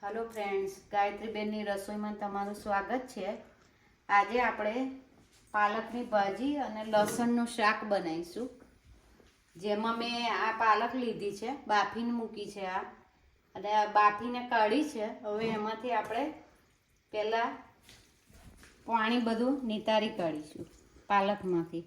Hello friends, गायत्रीबेननी रसोईमां तमारुं स्वागत है। आज આપણે પાલકની ભાજી અને લસણનું શાક બનાવીશું। જેમાં મેં આ પાલક લીધી છે, બાફીને મૂકી છે આ, અને આ બાફીને કાઢી છે। હવે એમાંથી આપણે પહેલા પાણી બધું નિતારી કાઢીશું પાલકમાંથી।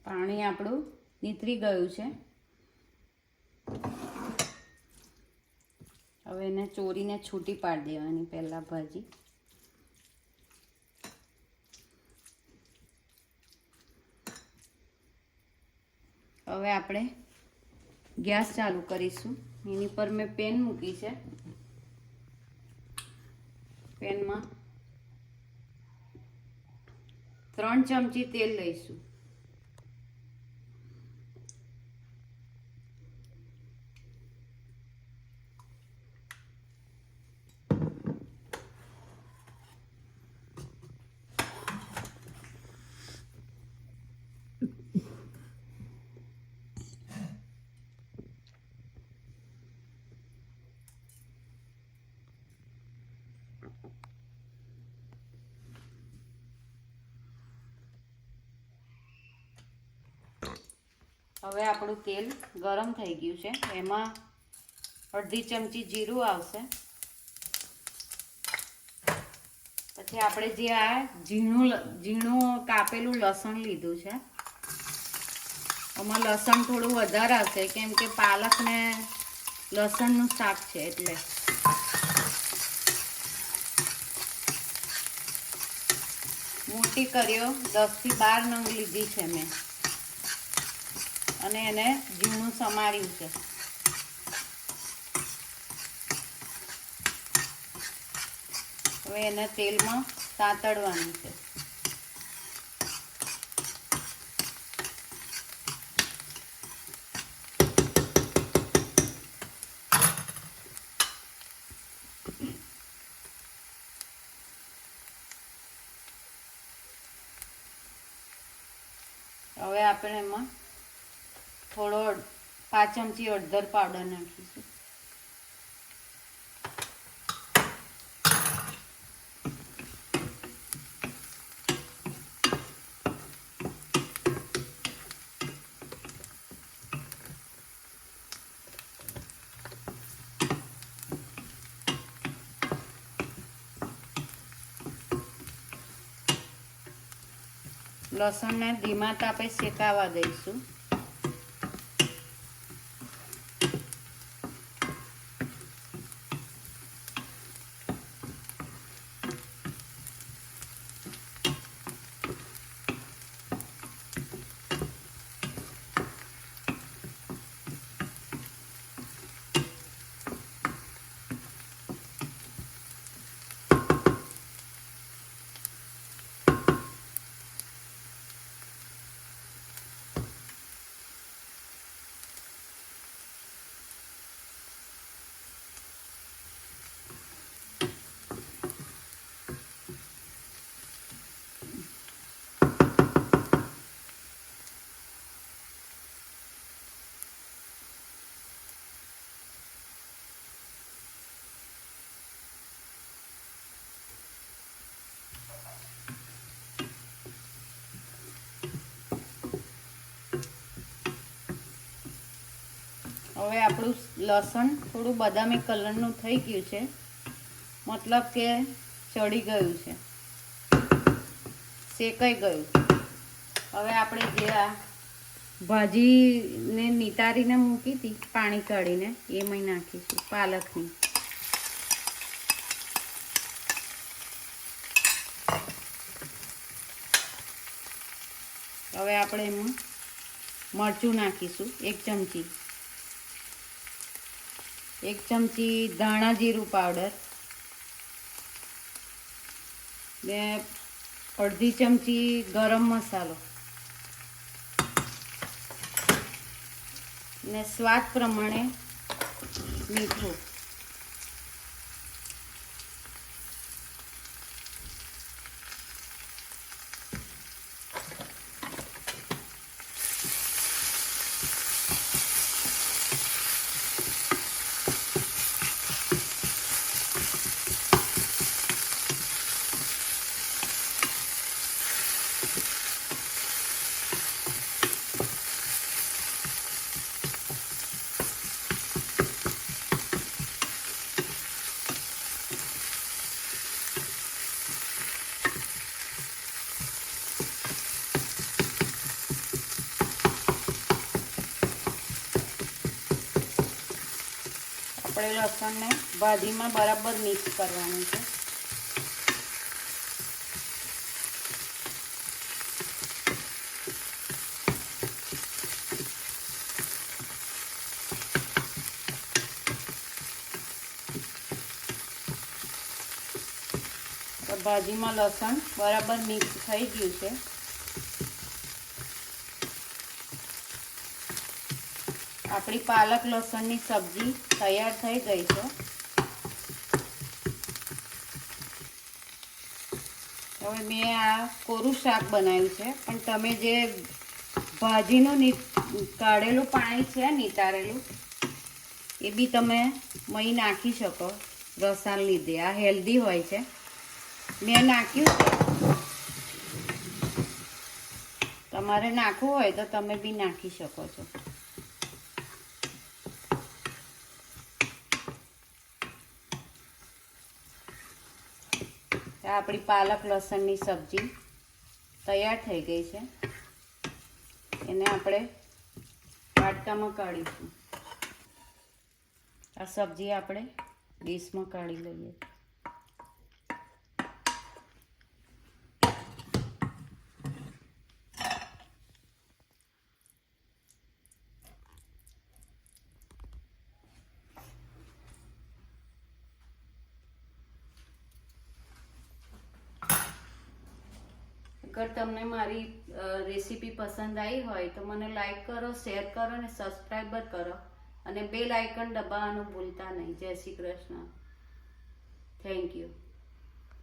પાણી આપણું નીતરી ગયું છે। હવે એને ચોરીને છૂટી પાડી દેવાની પહેલા ભાજી। હવે આપણે ગેસ ચાલુ કરીશું। એની પર મેં પેન મૂકી છે। પેનમાં 3 ચમચી તેલ લઈશું। હવે આપણું તેલ ગરમ થઈ ગયું છે। એમાં અડધી ચમચી જીરું આવશે। પછી આપણે જે આ ઝીણું કાપેલું લસણ લીધું છે, આમાં લસણ થોડું વધારે આવશે કેમ કે પાલક ને લસણનું શાક છે એટલે। મોટી કરીઓ 10 થી 12 નંગ લીધી છે મેં, અને એને ઝીણું સમાર્યું છે। હવે એને તેલમાં સાતળવાનું છે। હવે આપણે એમાં થોડો 5 ચમચી હળદર પાવડર નાખીશું। લસણને ધીમા તાપે શેકાવા દઈશું। હવે આપણું લસણ થોડું બદામી કલરનું થઈ ગયું છે, મતલબ કે ચડી ગયું છે, શેકાઈ ગયું। હવે આપણે જે આ ભાજીને નિતારીને મૂકી હતી પાણી કાઢીને એમાં નાખીશું પાલકની। હવે આપણે એમાં મરચું નાખીશું 1 ચમચી, 1 ચમચી ધાણા જીરું પાવડર, ને અડધી ચમચી ગરમ મસાલો ને સ્વાદ પ્રમાણે મીઠું. આપણે લસણને ભાજીમાં બરાબર મિક્સ કરવાનું છે. તો ભાજીમાં લસણ બરાબર મિક્સ થઈ ગયું છે. આપણી પાલક લસણની સબ્જી તૈયાર થઈ ગઈ છે. હવે મેં આ કોરું શાક બનાવ્યું છે, પણ તમે જે ભાજીનું કાઢેલું પાણી છે નિતારેલું એ બી તમે મહી નાખી શકો રસાને લીધે. આ હેલ્ધી હોય છે. મેં નાખ્યું છે, તમારે નાખવું હોય તો તમે બી નાખી શકો છો. આપણી પાલક લસણની સબ્જી તૈયાર થઈ ગઈ છે. એને આપણે વાટકામાં કાઢીશું. આ સબ્જી આપણે ડીશમાં કાઢી લઈએ. અગર તમને મારી રેસીપી પસંદ આવી હોય તો મને લાઈક કરો, શેર કરો અને સબસ્ક્રાઈબ કરો અને બેલ આઇકન દબાવવાનું ભૂલતા નહીં. જય શ્રી કૃષ્ણ. Thank you.